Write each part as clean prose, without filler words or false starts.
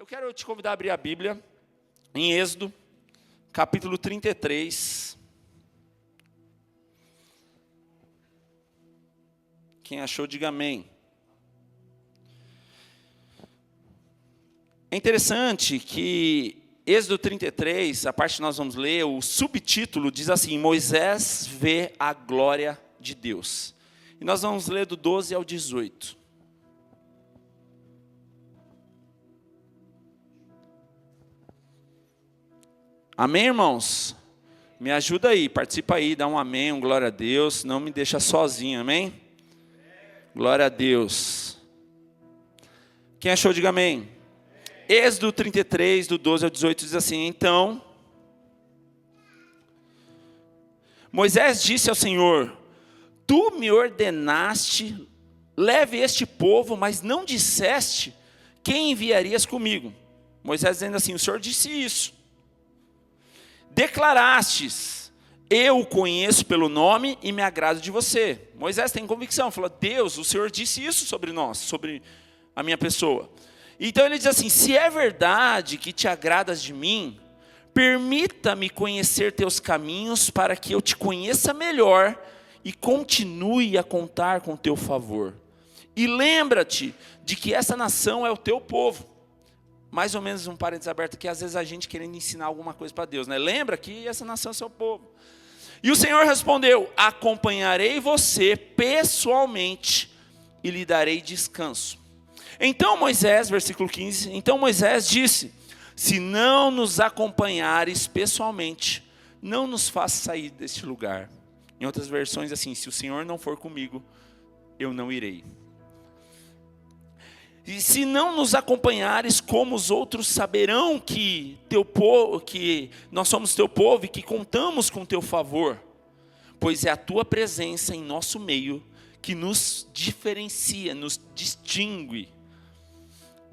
Eu quero te convidar a abrir a Bíblia em Êxodo, capítulo 33. Quem achou, diga amém. É interessante que Êxodo 33, a parte que nós vamos ler, o subtítulo diz assim: Moisés vê a glória de Deus. E nós vamos ler do 12 ao 18. Amém, irmãos? Me ajuda aí, participa aí, dá um amém, um glória a Deus, não me deixa sozinho, amém? Glória a Deus. Quem achou, diga amém. Êxodo 33, do 12 ao 18, diz assim: Então, Moisés disse ao Senhor: Tu me ordenaste, leve este povo, mas não disseste quem enviarias comigo. Moisés dizendo assim: o Senhor disse isso. Declarastes: eu o conheço pelo nome e me agrado de você. Moisés tem convicção, falou: Deus, o Senhor disse isso sobre nós, sobre a minha pessoa. Então ele diz assim: se é verdade que te agradas de mim, permita-me conhecer teus caminhos para que eu te conheça melhor e continue a contar com teu favor. E lembra-te de que essa nação é o teu povo. Mais ou menos um parênteses aberto aqui, às vezes a gente querendo ensinar alguma coisa para Deus, né? Lembra que essa nação é seu povo. E o Senhor respondeu: acompanharei você pessoalmente e lhe darei descanso. Então Moisés, versículo 15, então Moisés disse: se não nos acompanhares pessoalmente, não nos faça sair deste lugar. Em outras versões assim: se o Senhor não for comigo, eu não irei. E se não nos acompanhares, como os outros saberão que nós somos teu povo e que contamos com teu favor? Pois é a tua presença em nosso meio que nos diferencia, nos distingue,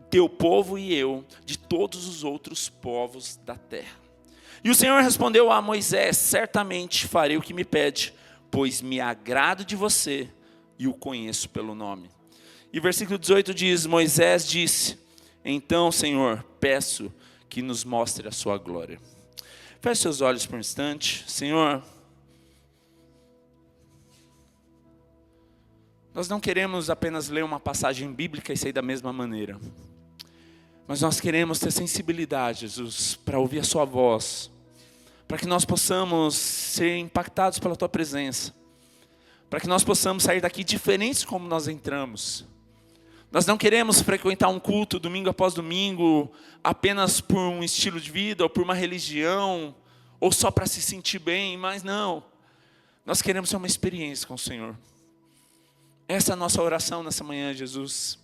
teu povo e eu, de todos os outros povos da terra. E o Senhor respondeu a Moisés: certamente farei o que me pede, pois me agrado de você e o conheço pelo nome. E versículo 18 diz: Moisés disse: então, Senhor, peço que nos mostre a sua glória. Feche seus olhos por um instante. Senhor, nós não queremos apenas ler uma passagem bíblica e sair da mesma maneira, mas nós queremos ter sensibilidade, Jesus, para ouvir a sua voz, para que nós possamos ser impactados pela tua presença, para que nós possamos sair daqui diferentes como nós entramos. Nós não queremos frequentar um culto domingo após domingo apenas por um estilo de vida ou por uma religião ou só para se sentir bem, mas não. Nós queremos ter uma experiência com o Senhor. Essa é a nossa oração nessa manhã, Jesus.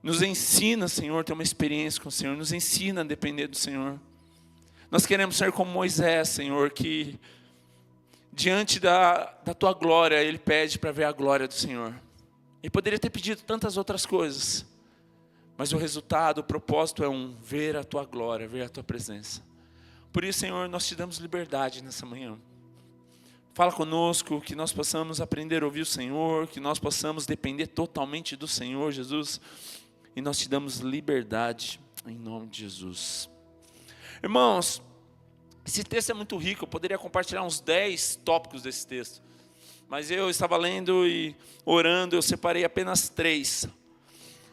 Nos ensina, Senhor, a ter uma experiência com o Senhor. Nos ensina a depender do Senhor. Nós queremos ser como Moisés, Senhor, que diante da tua glória, ele pede para ver a glória do Senhor. Ele poderia ter pedido tantas outras coisas, mas o resultado, o propósito é ver a tua glória, ver a tua presença. Por isso, Senhor, nós te damos liberdade nessa manhã. Fala conosco, que nós possamos aprender a ouvir o Senhor, que nós possamos depender totalmente do Senhor, Jesus, e nós te damos liberdade em nome de Jesus. Irmãos, esse texto é muito rico, eu poderia compartilhar uns 10 tópicos desse texto. Mas eu estava lendo e orando, eu separei apenas 3.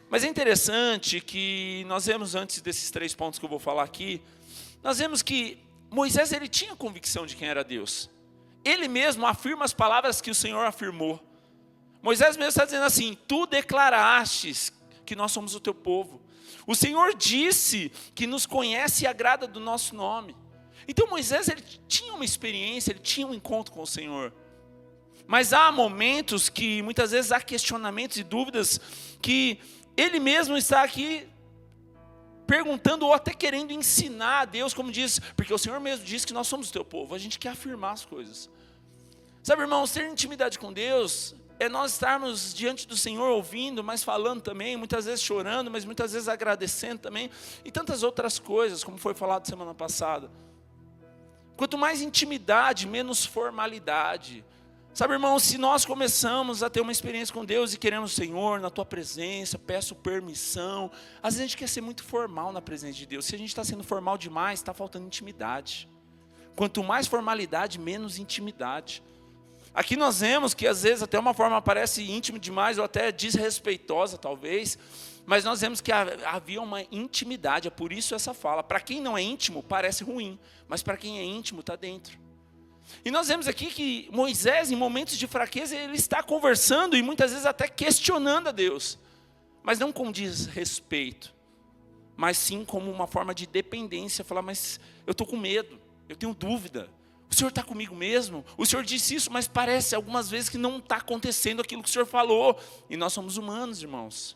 Mas é interessante que nós vemos, antes desses 3 pontos que eu vou falar aqui, nós vemos que Moisés, ele tinha convicção de quem era Deus. Ele mesmo afirma as palavras que o Senhor afirmou. Moisés mesmo está dizendo assim: tu declarastes que nós somos o teu povo. O Senhor disse que nos conhece e agrada do nosso nome. Então Moisés, ele tinha uma experiência, ele tinha um encontro com o Senhor. Mas há momentos que muitas vezes há questionamentos e dúvidas que ele mesmo está aqui perguntando ou até querendo ensinar a Deus, como diz, porque o Senhor mesmo disse que nós somos o teu povo. A gente quer afirmar as coisas. Sabe, irmãos, ter intimidade com Deus é nós estarmos diante do Senhor ouvindo, mas falando também, muitas vezes chorando, mas muitas vezes agradecendo também, e tantas outras coisas, como foi falado semana passada. Quanto mais intimidade, menos formalidade. Sabe, irmão, se nós começamos a ter uma experiência com Deus e queremos, Senhor, na tua presença, peço permissão. Às vezes a gente quer ser muito formal na presença de Deus. Se a gente está sendo formal demais, está faltando intimidade. Quanto mais formalidade, menos intimidade. Aqui nós vemos que às vezes até uma forma parece íntima demais ou até desrespeitosa talvez, mas nós vemos que havia uma intimidade, é por isso essa fala. Para quem não é íntimo parece ruim, mas para quem é íntimo está dentro. E nós vemos aqui que Moisés, em momentos de fraqueza, ele está conversando e muitas vezes até questionando a Deus. Mas não com desrespeito, mas sim como uma forma de dependência. Falar, mas eu estou com medo, eu tenho dúvida. O Senhor está comigo mesmo? O Senhor disse isso, mas parece algumas vezes que não está acontecendo aquilo que o Senhor falou. E nós somos humanos, irmãos.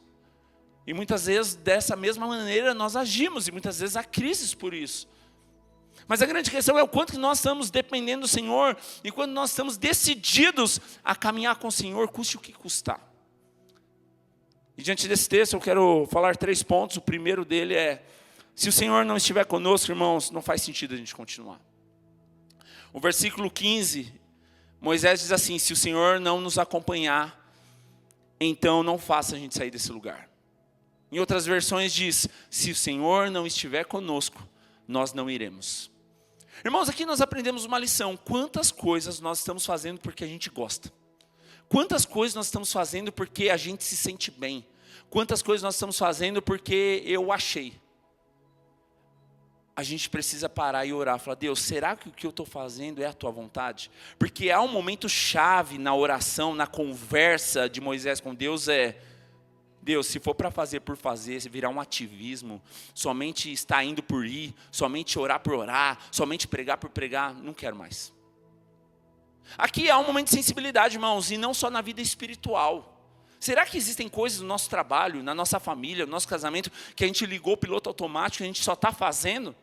E muitas vezes dessa mesma maneira nós agimos. E muitas vezes há crises por isso. Mas a grande questão é o quanto que nós estamos dependendo do Senhor e quando nós estamos decididos a caminhar com o Senhor, custe o que custar. E diante desse texto eu quero falar 3 pontos. O primeiro dele é, se o Senhor não estiver conosco, irmãos, não faz sentido a gente continuar. O versículo 15, Moisés diz assim, se o Senhor não nos acompanhar, então não faça a gente sair desse lugar. Em outras versões diz, se o Senhor não estiver conosco, nós não iremos. Irmãos, aqui nós aprendemos uma lição. Quantas coisas nós estamos fazendo porque a gente gosta? Quantas coisas nós estamos fazendo porque a gente se sente bem? Quantas coisas nós estamos fazendo porque eu achei? A gente precisa parar e orar. Falar, Deus, será que o que eu estou fazendo é a tua vontade? Porque há um momento chave na oração, na conversa de Moisés com Deus, Deus, se for para fazer por fazer, se virar um ativismo, somente estar indo por ir, somente orar por orar, somente pregar por pregar, não quero mais. Aqui há um momento de sensibilidade, irmãos, e não só na vida espiritual. Será que existem coisas no nosso trabalho, na nossa família, no nosso casamento, que a gente ligou o piloto automático, a gente só está fazendo,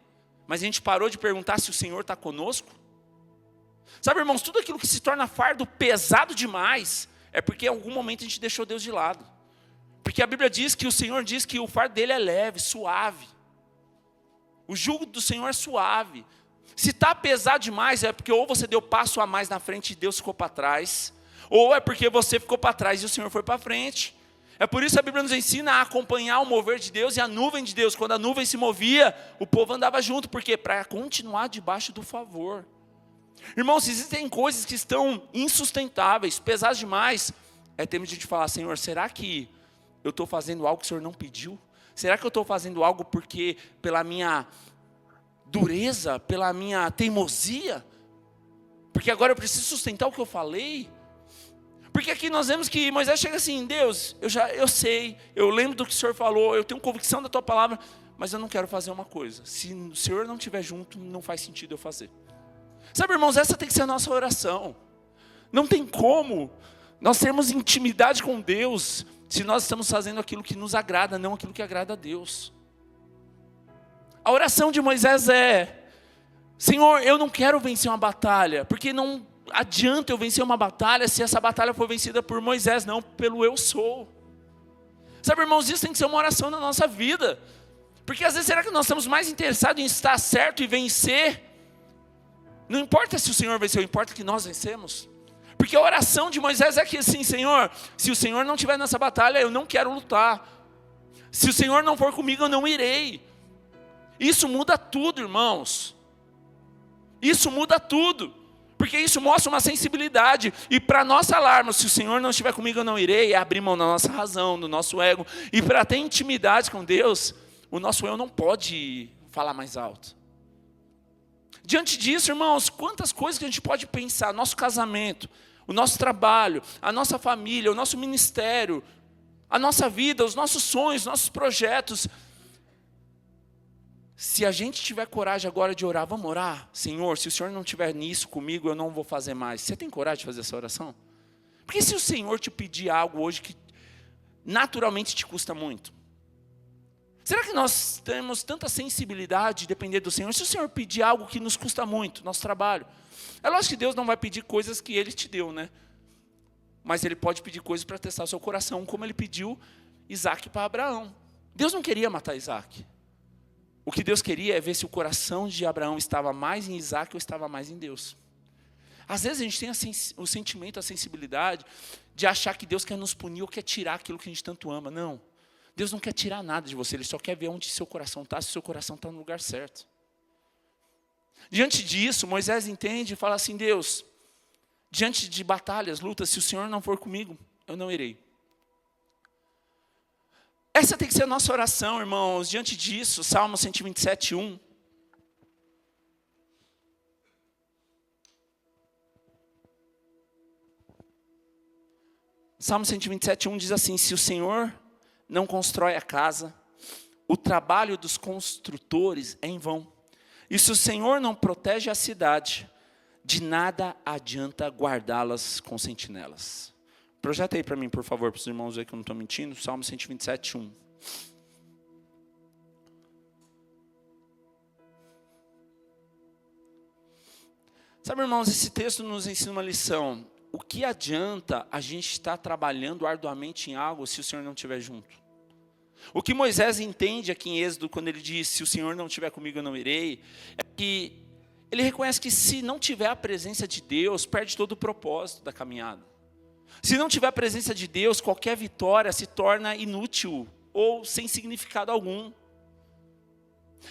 mas a gente parou de perguntar se o Senhor está conosco? Sabe, irmãos, tudo aquilo que se torna fardo pesado demais, é porque em algum momento a gente deixou Deus de lado. Porque a Bíblia diz que o Senhor diz que o fardo dele é leve, suave. O jugo do Senhor é suave. Se está pesado demais, é porque ou você deu passo a mais na frente e Deus ficou para trás, ou é porque você ficou para trás e o Senhor foi para frente. É por isso que a Bíblia nos ensina a acompanhar o mover de Deus e a nuvem de Deus. Quando a nuvem se movia, o povo andava junto. Por quê? Para continuar debaixo do favor. Irmãos, existem coisas que estão insustentáveis, pesadas demais. É tempo de a gente falar, Senhor, será que eu estou fazendo algo que o Senhor não pediu? Será que eu estou fazendo algo porque pela minha dureza, pela minha teimosia? Porque agora eu preciso sustentar o que eu falei? Porque aqui nós vemos que Moisés chega assim, Deus, eu sei, eu lembro do que o Senhor falou, eu tenho convicção da tua palavra, mas eu não quero fazer uma coisa. Se o Senhor não estiver junto, não faz sentido eu fazer. Sabe, irmãos, essa tem que ser a nossa oração. Não tem como nós termos intimidade com Deus se nós estamos fazendo aquilo que nos agrada, não aquilo que agrada a Deus. A oração de Moisés é, Senhor, eu não quero vencer uma batalha, porque não adianta eu vencer uma batalha se essa batalha for vencida por Moisés, não pelo eu sou. Sabe, irmãos, isso tem que ser uma oração na nossa vida. Porque às vezes será que nós estamos mais interessados em estar certo e vencer? Não importa se o Senhor venceu, importa que nós vencemos. Porque a oração de Moisés é que assim, Senhor, se o Senhor não estiver nessa batalha, eu não quero lutar. Se o Senhor não for comigo, eu não irei. Isso muda tudo, irmãos. Isso muda tudo. Porque isso mostra uma sensibilidade. E para nossa alarma, se o Senhor não estiver comigo, eu não irei, é abrir mão da nossa razão, do nosso ego. E para ter intimidade com Deus, o nosso eu não pode falar mais alto. Diante disso, irmãos, quantas coisas que a gente pode pensar, nosso casamento, o nosso trabalho, a nossa família, o nosso ministério, a nossa vida, os nossos sonhos, nossos projetos. Se a gente tiver coragem agora de orar, vamos orar? Senhor, se o Senhor não estiver nisso comigo, eu não vou fazer mais. Você tem coragem de fazer essa oração? Porque se o Senhor te pedir algo hoje que naturalmente te custa muito, será que nós temos tanta sensibilidade de depender do Senhor? Se o Senhor pedir algo que nos custa muito, nosso trabalho, é lógico que Deus não vai pedir coisas que Ele te deu, né? Mas Ele pode pedir coisas para testar o seu coração, como Ele pediu Isaac para Abraão. Deus não queria matar Isaac. O que Deus queria é ver se o coração de Abraão estava mais em Isaac ou estava mais em Deus. Às vezes a gente tem o sentimento, a sensibilidade de achar que Deus quer nos punir ou quer tirar aquilo que a gente tanto ama. Não. Deus não quer tirar nada de você, Ele só quer ver onde seu coração está, se seu coração está no lugar certo. Diante disso, Moisés entende e fala assim: Deus, diante de batalhas, lutas, se o Senhor não for comigo, eu não irei. Essa tem que ser a nossa oração, irmãos. Diante disso, Salmo 127, 1. Salmo 127, 1 diz assim: se o Senhor não constrói a casa, o trabalho dos construtores é em vão. E se o Senhor não protege a cidade, de nada adianta guardá-las com sentinelas. Projeta aí para mim, por favor, para os irmãos ver que eu não estou mentindo. Salmo 127, 1. Sabe, irmãos, esse texto nos ensina uma lição. O que adianta a gente estar trabalhando arduamente em algo se o Senhor não estiver junto? O que Moisés entende aqui em Êxodo, quando ele diz: se o Senhor não estiver comigo, eu não irei, é que ele reconhece que se não tiver a presença de Deus, perde todo o propósito da caminhada. Se não tiver a presença de Deus, qualquer vitória se torna inútil ou sem significado algum.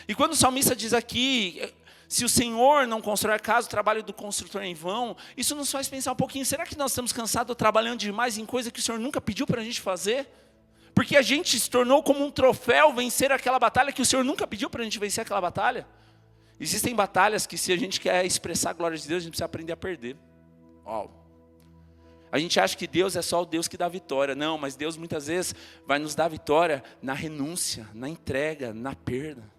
E quando o salmista diz aqui: se o Senhor não constrói a casa, o trabalho do construtor é em vão, isso nos faz pensar um pouquinho: será que nós estamos cansados trabalhando demais em coisa que o Senhor nunca pediu para a gente fazer? Porque a gente se tornou como um troféu vencer aquela batalha que o Senhor nunca pediu para a gente vencer aquela batalha. Existem batalhas que, se a gente quer expressar a glória de Deus, a gente precisa aprender a perder. A gente acha que Deus é só o Deus que dá vitória. Não, mas Deus muitas vezes vai nos dar vitória na renúncia, na entrega, na perda.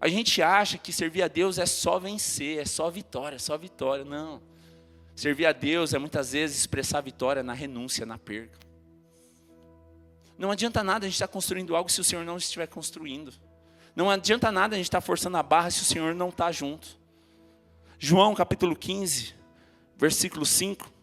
A gente acha que servir a Deus é só vencer, é só vitória, é só vitória. Não. Servir a Deus é muitas vezes expressar a vitória na renúncia, na perda. Não adianta nada a gente estar construindo algo se o Senhor não estiver construindo. Não adianta nada a gente estar forçando a barra se o Senhor não está junto. João capítulo 15, versículo 5.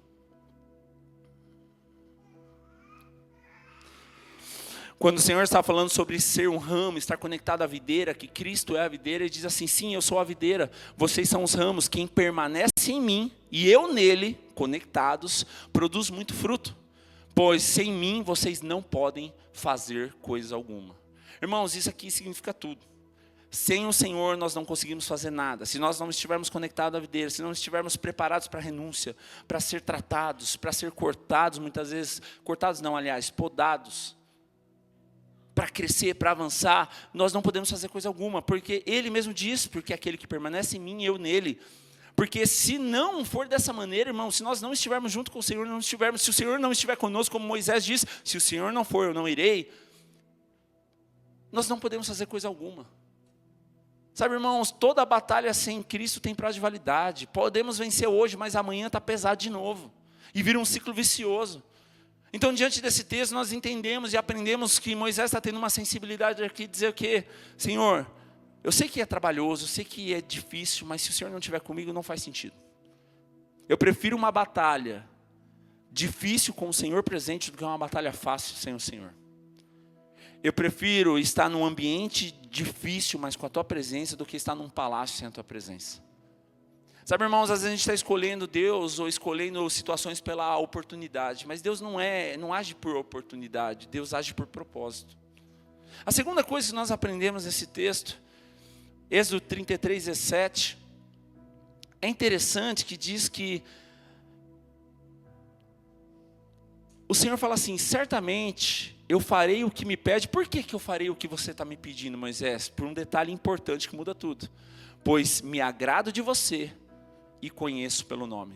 Quando o Senhor está falando sobre ser um ramo, estar conectado à videira, que Cristo é a videira, Ele diz assim: sim, eu sou a videira, vocês são os ramos, quem permanece em mim e eu nele, conectados, produz muito fruto. Pois sem mim vocês não podem fazer coisa alguma. Irmãos, isso aqui significa tudo. Sem o Senhor nós não conseguimos fazer nada. Se nós não estivermos conectados à videira, se não estivermos preparados para a renúncia, para ser tratados, para ser cortados, muitas vezes, podados, para crescer, para avançar, nós não podemos fazer coisa alguma, porque Ele mesmo diz: porque aquele que permanece em mim, eu nele. Porque se não for dessa maneira, irmão, se nós não estivermos junto com o Senhor, se o Senhor não estiver conosco, como Moisés disse: se o Senhor não for, eu não irei, nós não podemos fazer coisa alguma. Sabe, irmãos, toda batalha sem Cristo tem prazo de validade. Podemos vencer hoje, mas amanhã está pesado de novo, e vira um ciclo vicioso. Então, diante desse texto, nós entendemos e aprendemos que Moisés está tendo uma sensibilidade aqui, de dizer o quê? Senhor, eu sei que é trabalhoso, eu sei que é difícil, mas se o Senhor não estiver comigo, não faz sentido. Eu prefiro uma batalha difícil com o Senhor presente do que uma batalha fácil sem o Senhor. Eu prefiro estar num ambiente difícil, mas com a Tua presença, do que estar num palácio sem a Tua presença. Sabe, irmãos, às vezes a gente está escolhendo Deus ou escolhendo situações pela oportunidade, mas Deus não age por oportunidade, Deus age por propósito. A segunda coisa que nós aprendemos nesse texto, Êxodo 33, 17, é interessante que diz que o Senhor fala assim: certamente eu farei o que me pede. Por que eu farei o que você está me pedindo, Moisés? Por um detalhe importante que muda tudo. Pois me agrado de você e conheço pelo nome.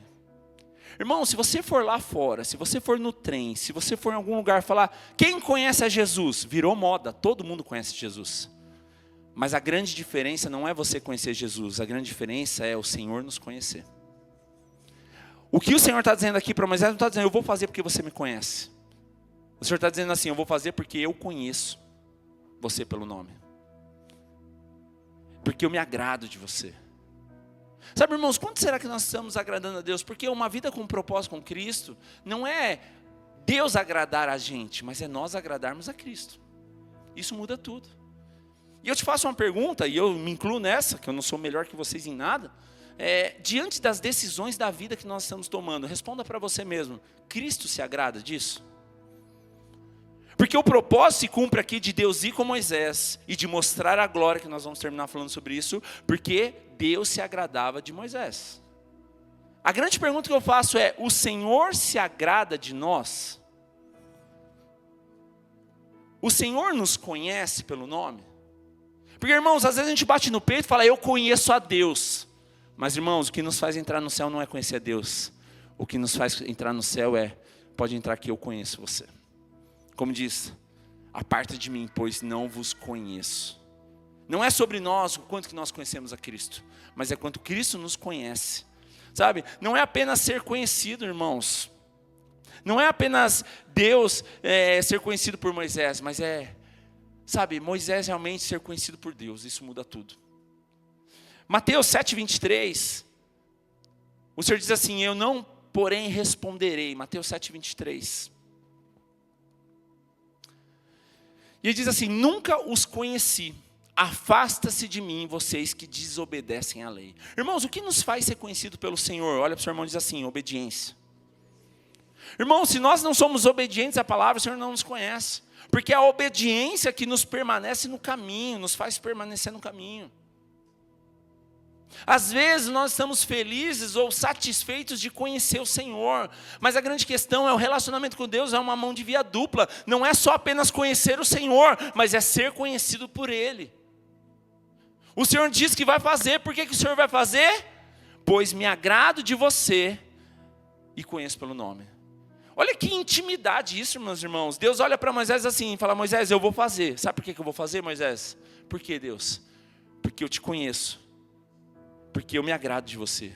Irmão, se você for lá fora, se você for no trem, se você for em algum lugar falar: quem conhece a Jesus? Virou moda, todo mundo conhece Jesus. Mas a grande diferença não é você conhecer Jesus, a grande diferença é o Senhor nos conhecer. O que o Senhor está dizendo aqui para Moisés, não está dizendo: eu vou fazer porque você me conhece. O Senhor está dizendo assim: eu vou fazer porque eu conheço você pelo nome. Porque eu me agrado de você. Sabe, irmãos, quanto será que nós estamos agradando a Deus? Porque uma vida com propósito com Cristo não é Deus agradar a gente, mas é nós agradarmos a Cristo. Isso muda tudo. E eu te faço uma pergunta, e eu me incluo nessa, que eu não sou melhor que vocês em nada. diante das decisões da vida que nós estamos tomando, responda para você mesmo: Cristo se agrada disso? Porque o propósito se cumpre aqui de Deus ir com Moisés e de mostrar a glória, que nós vamos terminar falando sobre isso, porque Deus se agradava de Moisés. A grande pergunta que eu faço é: o Senhor se agrada de nós? O Senhor nos conhece pelo nome? Porque, irmãos, às vezes a gente bate no peito e fala: eu conheço a Deus. Mas, irmãos, o que nos faz entrar no céu não é conhecer a Deus. O que nos faz entrar no céu é: pode entrar que eu conheço você. Como diz: aparta de mim, pois não vos conheço. Não é sobre nós o quanto que nós conhecemos a Cristo, mas é quanto Cristo nos conhece. Sabe, não é apenas ser conhecido, irmãos. Não é apenas Deus ser conhecido por Moisés, mas sabe, Moisés realmente ser conhecido por Deus. Isso muda tudo. Mateus 7:23, o Senhor diz assim: eu não, porém, responderei. Mateus 7:23. E ele diz assim: nunca os conheci. Afasta-se de mim, vocês que desobedecem à lei. Irmãos, o que nos faz ser conhecido pelo Senhor? Olha para o seu irmão e diz assim: obediência. Irmãos, se nós não somos obedientes à palavra, o Senhor não nos conhece. Porque é a obediência que nos permanece no caminho, nos faz permanecer no caminho. Às vezes nós estamos felizes ou satisfeitos de conhecer o Senhor, mas a grande questão é o relacionamento com Deus, é uma mão de via dupla. Não é só apenas conhecer o Senhor, mas é ser conhecido por Ele. O Senhor diz que vai fazer. Por que o Senhor vai fazer? Pois me agrado de você e conheço pelo nome. Olha que intimidade isso, meus irmãos. Deus olha para Moisés assim e fala: Moisés, eu vou fazer. Sabe por que eu vou fazer, Moisés? Por que, Deus? Porque eu te conheço. Porque eu me agrado de você.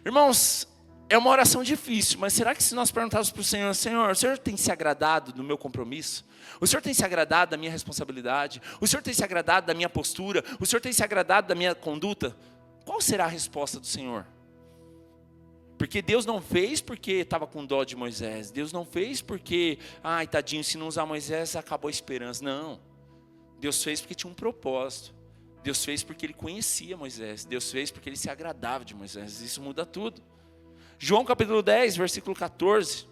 Irmãos, é uma oração difícil, mas será que se nós perguntarmos para o Senhor: Senhor, o Senhor tem se agradado do meu compromisso? O Senhor tem se agradado da minha responsabilidade? O Senhor tem se agradado da minha postura? O Senhor tem se agradado da minha conduta? Qual será a resposta do Senhor? Porque Deus não fez porque estava com dó de Moisés. Deus não fez porque, ai tadinho, se não usar Moisés acabou a esperança. Não. Deus fez porque tinha um propósito. Deus fez porque Ele conhecia Moisés. Deus fez porque Ele se agradava de Moisés. Isso muda tudo. João capítulo 10, versículo 14.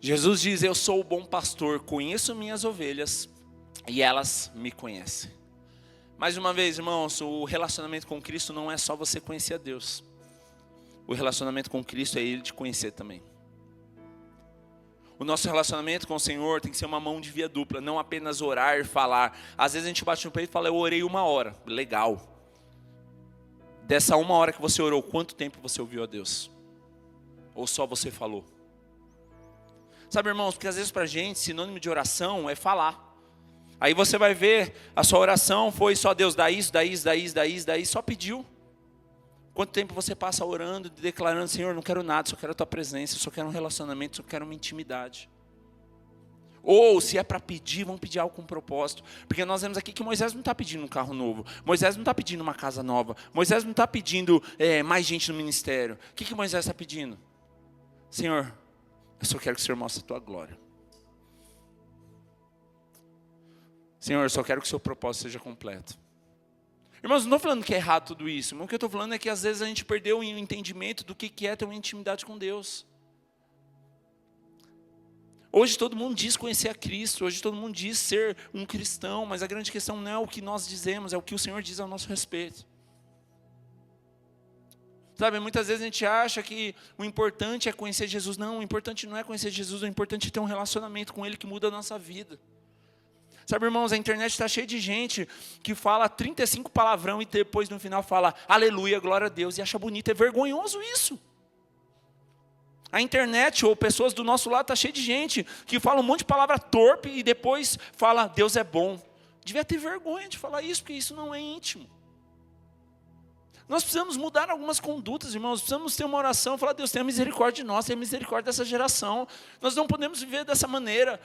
Jesus diz: eu sou o bom pastor, conheço minhas ovelhas e elas me conhecem. Mais uma vez, irmãos, o relacionamento com Cristo não é só você conhecer a Deus. O relacionamento com Cristo é Ele te conhecer também. O nosso relacionamento com o Senhor tem que ser uma mão de via dupla, não apenas orar e falar. Às vezes a gente bate no peito e fala: eu orei 1 hora. Legal. Dessa 1 hora que você orou, quanto tempo você ouviu a Deus? Ou só você falou? Sabe, irmãos, porque às vezes para a gente, sinônimo de oração é falar. Aí você vai ver, a sua oração foi só: Deus, dá isso, dá isso, dá isso, dá isso, dá isso, só pediu. Quanto tempo você passa orando, declarando: Senhor, não quero nada, só quero a tua presença, só quero um relacionamento, só quero uma intimidade. Ou se é para pedir, vamos pedir algo com propósito. Porque nós vemos aqui que Moisés não está pedindo um carro novo. Moisés não está pedindo uma casa nova. Moisés não está pedindo mais gente no ministério. O que Moisés está pedindo? Senhor, eu só quero que o Senhor mostre a tua glória. Senhor, eu só quero que o seu propósito seja completo. Irmãos, não estou falando que é errado tudo isso. O que eu estou falando é que às vezes a gente perdeu o entendimento do que é ter uma intimidade com Deus. Hoje todo mundo diz conhecer a Cristo. Hoje todo mundo diz ser um cristão. Mas a grande questão não é o que nós dizemos, é o que o Senhor diz ao nosso respeito. Sabe, muitas vezes a gente acha que o importante é conhecer Jesus. Não, o importante não é conhecer Jesus. O importante é ter um relacionamento com Ele que muda a nossa vida. Sabe, irmãos, a internet está cheia de gente que fala 35 palavrão e depois no final fala aleluia, glória a Deus, e acha bonito. É vergonhoso isso. A internet ou pessoas do nosso lado está cheia de gente que fala um monte de palavra torpe e depois fala Deus é bom. Devia ter vergonha de falar isso, porque isso não é íntimo. Nós precisamos mudar algumas condutas, irmãos. Precisamos ter uma oração e falar: Deus, tenha misericórdia de nós, tenha misericórdia dessa geração. Nós não podemos viver dessa maneira.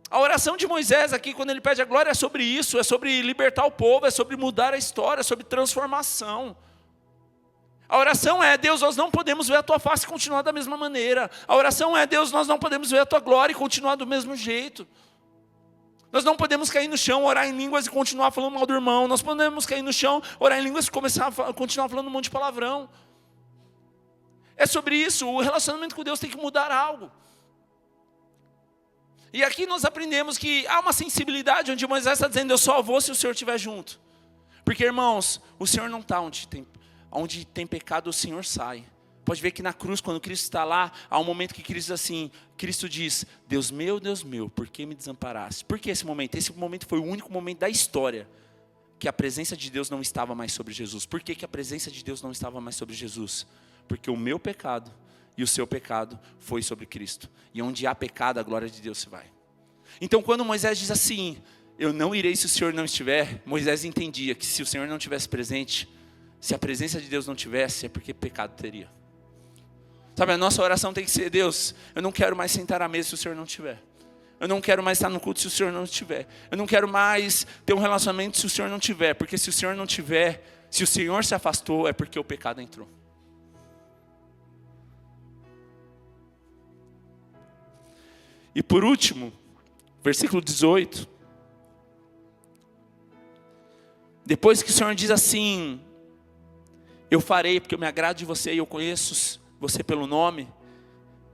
A oração de Moisés aqui, quando ele pede a glória, é sobre isso, é sobre libertar o povo, é sobre mudar a história, é sobre transformação. A oração é: Deus, nós não podemos ver a tua face e continuar da mesma maneira. A oração é: Deus, nós não podemos ver a tua glória e continuar do mesmo jeito. Nós não podemos cair no chão, orar em línguas e continuar falando mal do irmão. Nós podemos cair no chão, orar em línguas e continuar falando um monte de palavrão. É sobre isso. O relacionamento com Deus tem que mudar algo. E aqui nós aprendemos que há uma sensibilidade onde Moisés está dizendo: eu só vou se o Senhor estiver junto. Porque, irmãos, o Senhor não está onde tem pecado, o Senhor sai. Pode ver que na cruz, quando Cristo está lá, há um momento que Cristo diz: Deus meu, por que me desamparaste? Por que esse momento? Esse momento foi o único momento da história que a presença de Deus não estava mais sobre Jesus. Por que a presença de Deus não estava mais sobre Jesus? Porque o meu pecado e o seu pecado foi sobre Cristo. E onde há pecado, a glória de Deus se vai. Então, quando Moisés diz assim: eu não irei se o Senhor não estiver, Moisés entendia que se o Senhor não estivesse presente, se a presença de Deus não tivesse, é porque pecado teria. Sabe, a nossa oração tem que ser: Deus, eu não quero mais sentar à mesa se o Senhor não estiver. Eu não quero mais estar no culto se o Senhor não estiver. Eu não quero mais ter um relacionamento se o Senhor não estiver. Porque se o Senhor não estiver, se o Senhor se afastou, é porque o pecado entrou. E por último, versículo 18. Depois que o Senhor diz assim: eu farei porque eu me agrado de você e eu conheço você pelo nome,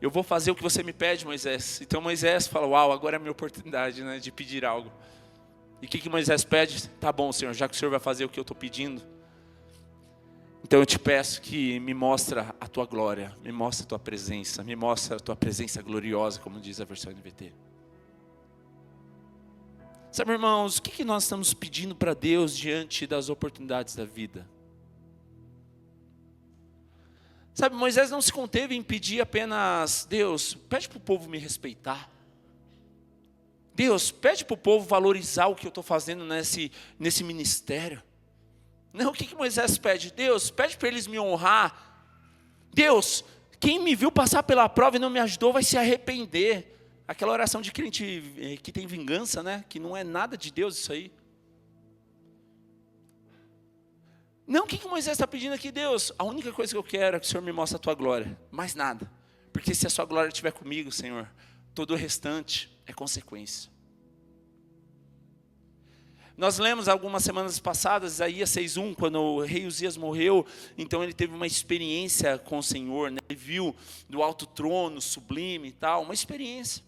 eu vou fazer o que você me pede, Moisés. Então Moisés fala: uau, agora é a minha oportunidade, né, de pedir algo. E o que Moisés pede? Tá bom, Senhor, já que o Senhor vai fazer o que eu estou pedindo, então eu te peço que me mostra a tua glória, me mostra a tua presença, me mostra a tua presença gloriosa, como diz a versão NVT. Sabe, irmãos, o que nós estamos pedindo para Deus diante das oportunidades da vida? Sabe, Moisés não se conteve em pedir apenas: Deus, pede para o povo me respeitar. Deus, pede para o povo valorizar o que eu estou fazendo nesse ministério. Não, o que Moisés pede? Deus, pede para eles me honrar. Deus, quem me viu passar pela prova e não me ajudou vai se arrepender. Aquela oração de crente que tem vingança, né? Que não é nada de Deus isso aí. Não, o que Moisés está pedindo aqui? Deus, a única coisa que eu quero é que o Senhor me mostre a tua glória. Mais nada. Porque se a sua glória estiver comigo, Senhor, todo o restante é consequência. Nós lemos algumas semanas passadas, Isaías 6:1, quando o rei Uzias morreu, então ele teve uma experiência com o Senhor, né? Ele viu do alto trono, sublime e tal, uma experiência.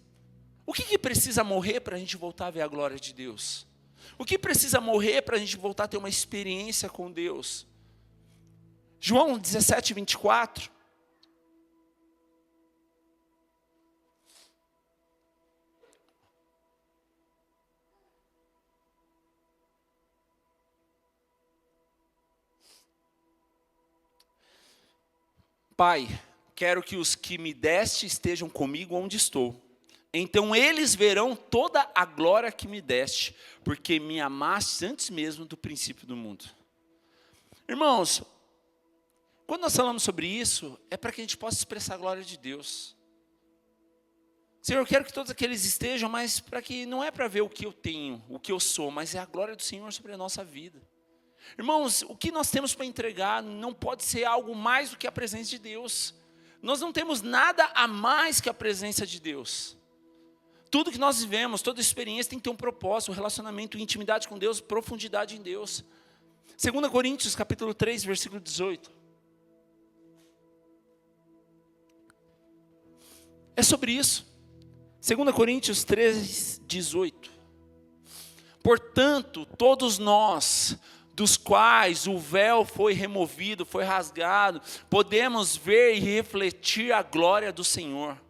O que precisa morrer para a gente voltar a ver a glória de Deus? O que precisa morrer para a gente voltar a ter uma experiência com Deus? João 17:24. Pai, quero que os que me deste estejam comigo onde estou. Então eles verão toda a glória que me deste, porque me amaste antes mesmo do princípio do mundo. Irmãos, quando nós falamos sobre isso, é para que a gente possa expressar a glória de Deus. Senhor, eu quero que todos aqueles estejam, mas para que não é para ver o que eu tenho, o que eu sou, mas é a glória do Senhor sobre a nossa vida. Irmãos, o que nós temos para entregar não pode ser algo mais do que a presença de Deus. Nós não temos nada a mais que a presença de Deus. Tudo que nós vivemos, toda experiência tem que ter um propósito, um relacionamento, intimidade com Deus, profundidade em Deus. 2 Coríntios, capítulo 3, versículo 18. É sobre isso. 2 Coríntios 3, 18. Portanto, todos nós, dos quais o véu foi removido, foi rasgado, podemos ver e refletir a glória do Senhor.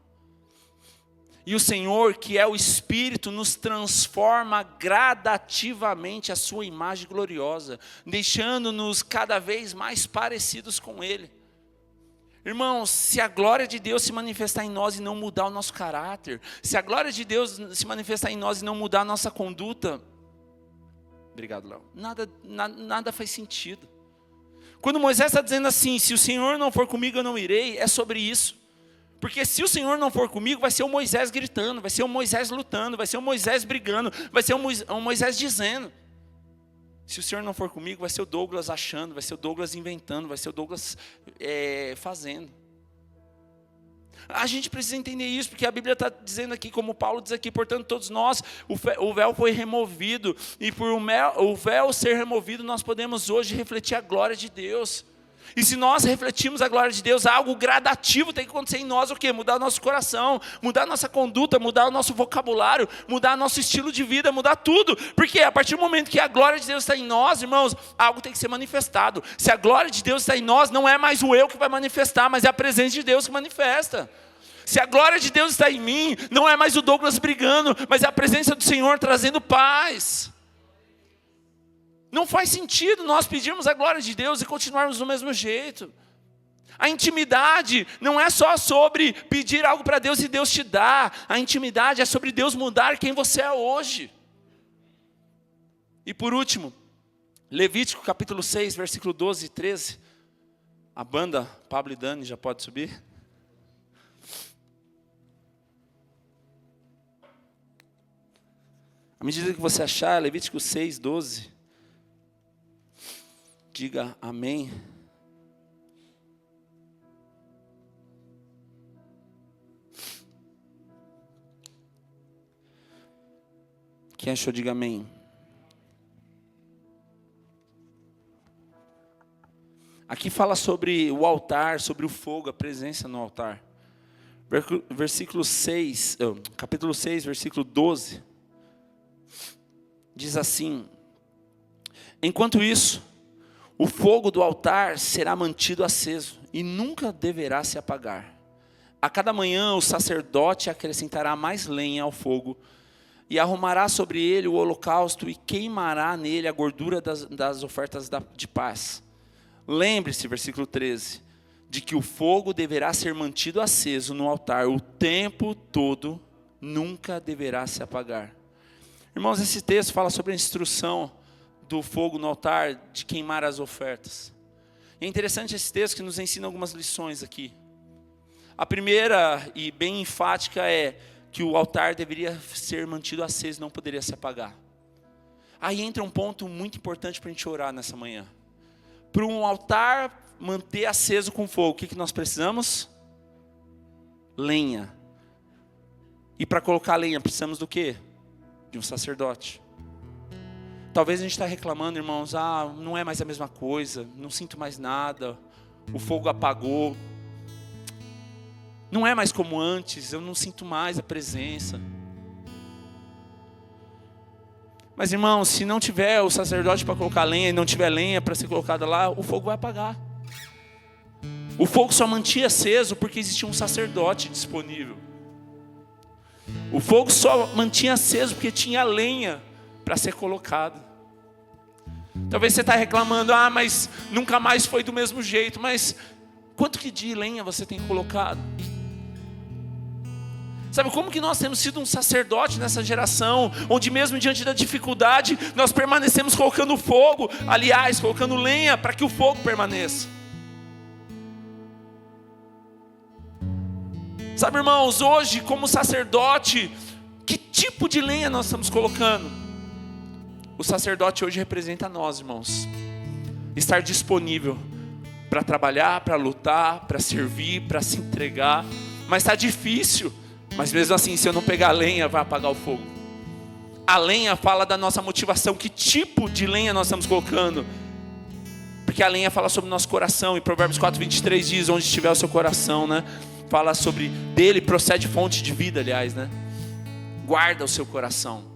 E o Senhor, que é o Espírito, nos transforma gradativamente à sua imagem gloriosa, deixando-nos cada vez mais parecidos com Ele. Irmãos, se a glória de Deus se manifestar em nós e não mudar o nosso caráter, se a glória de Deus se manifestar em nós e não mudar a nossa conduta, obrigado, Léo, nada faz sentido. Quando Moisés está dizendo assim: se o Senhor não for comigo eu não irei, é sobre isso. Porque se o Senhor não for comigo, vai ser o Moisés gritando, vai ser o Moisés lutando, vai ser o Moisés brigando, vai ser o Moisés dizendo. Se o Senhor não for comigo, vai ser o Douglas achando, vai ser o Douglas inventando, vai ser o Douglas fazendo. A gente precisa entender isso, porque a Bíblia está dizendo aqui, como Paulo diz aqui, portanto todos nós, o véu foi removido, e por o véu ser removido, nós podemos hoje refletir a glória de Deus. E se nós refletimos a glória de Deus, algo gradativo tem que acontecer em nós, o quê? Mudar o nosso coração, mudar a nossa conduta, mudar o nosso vocabulário, mudar o nosso estilo de vida, mudar tudo. Porque a partir do momento que a glória de Deus está em nós, irmãos, algo tem que ser manifestado. Se a glória de Deus está em nós, não é mais o eu que vai manifestar, mas é a presença de Deus que manifesta. Se a glória de Deus está em mim, não é mais o Douglas brigando, mas é a presença do Senhor trazendo paz. Não faz sentido nós pedirmos a glória de Deus e continuarmos do mesmo jeito. A intimidade não é só sobre pedir algo para Deus e Deus te dá. A intimidade é sobre Deus mudar quem você é hoje. E por último, Levítico capítulo 6, versículo 12 e 13. A banda Pablo e Dani já pode subir. À medida que você achar, Levítico 6, 12. Diga amém. Quem achou, diga amém. Aqui fala sobre o altar, sobre o fogo, a presença no altar. Versículo 6, capítulo 6, versículo 12. Diz assim: enquanto isso, o fogo do altar será mantido aceso e nunca deverá se apagar. A cada manhã o sacerdote acrescentará mais lenha ao fogo e arrumará sobre ele o holocausto e queimará nele a gordura das ofertas de paz. Lembre-se, versículo 13, de que o fogo deverá ser mantido aceso no altar o tempo todo, nunca deverá se apagar. Irmãos, esse texto fala sobre a instrução do fogo no altar, de queimar as ofertas. É interessante esse texto que nos ensina algumas lições aqui. A primeira e bem enfática é que o altar deveria ser mantido aceso, não poderia se apagar. Aí entra um ponto muito importante para a gente orar nessa manhã. Para um altar manter aceso com fogo, o que nós precisamos? Lenha. E para colocar lenha, precisamos do quê? De um sacerdote. Talvez a gente está reclamando, irmãos, não é mais a mesma coisa, não sinto mais nada, o fogo apagou, não é mais como antes, eu não sinto mais a presença. Mas, irmãos, se não tiver o sacerdote para colocar lenha e não tiver lenha para ser colocada lá, o fogo vai apagar. O fogo só mantinha aceso porque existia um sacerdote disponível. O fogo só mantinha aceso porque tinha lenha para ser colocado. Talvez você está reclamando, mas nunca mais foi do mesmo jeito. Mas quanto que de lenha você tem colocado? Sabe como que nós temos sido um sacerdote nessa geração, onde mesmo diante da dificuldade, nós permanecemos colocando fogo, aliás, colocando lenha para que o fogo permaneça. Sabe, irmãos, hoje como sacerdote, que tipo de lenha nós estamos colocando? O sacerdote hoje representa nós, irmãos. Estar disponível para trabalhar, para lutar, para servir, para se entregar. Mas está difícil. Mas mesmo assim, se eu não pegar a lenha, vai apagar o fogo. A lenha fala da nossa motivação. Que tipo de lenha nós estamos colocando? Porque a lenha fala sobre o nosso coração. E Provérbios 4:23 diz, onde estiver o seu coração, né? Fala sobre dele, procede fonte de vida, aliás, né? Guarda o seu coração.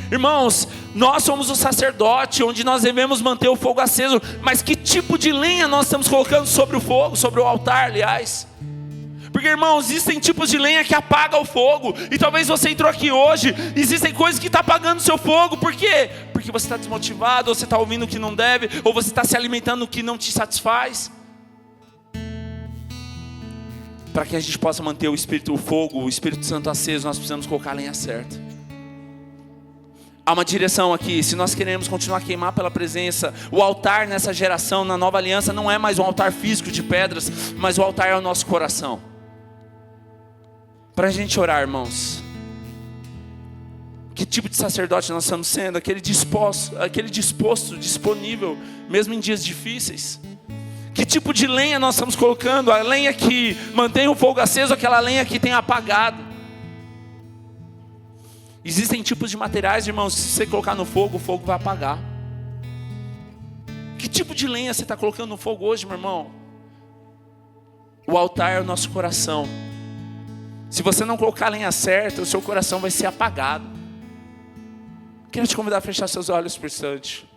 Irmãos, nós somos o sacerdote, onde nós devemos manter o fogo aceso. Mas que tipo de lenha nós estamos colocando sobre o fogo, sobre o altar, aliás? Porque, irmãos, existem tipos de lenha que apagam o fogo. E talvez você entrou aqui hoje, existem coisas que estão apagando o seu fogo. Por quê? Porque você está desmotivado, ou você está ouvindo o que não deve, ou você está se alimentando o que não te satisfaz. Para que a gente possa manter o fogo, o Espírito Santo aceso, nós precisamos colocar a lenha certa. Há uma direção aqui. Se nós queremos continuar a queimar pela presença, o altar nessa geração, na nova aliança, não é mais um altar físico de pedras, mas o altar é o nosso coração. Para a gente orar, irmãos, Que tipo de sacerdote nós estamos sendo? Aquele disposto, disponível, mesmo em dias difíceis. Que tipo de lenha nós estamos colocando? A lenha que mantém o fogo aceso, aquela lenha que tem apagado. Existem tipos de materiais, irmãos, se você colocar no fogo, o fogo vai apagar. Que tipo de lenha você está colocando no fogo hoje, meu irmão? O altar é o nosso coração. Se você não colocar a lenha certa, o seu coração vai ser apagado. Quero te convidar a fechar seus olhos por um instante.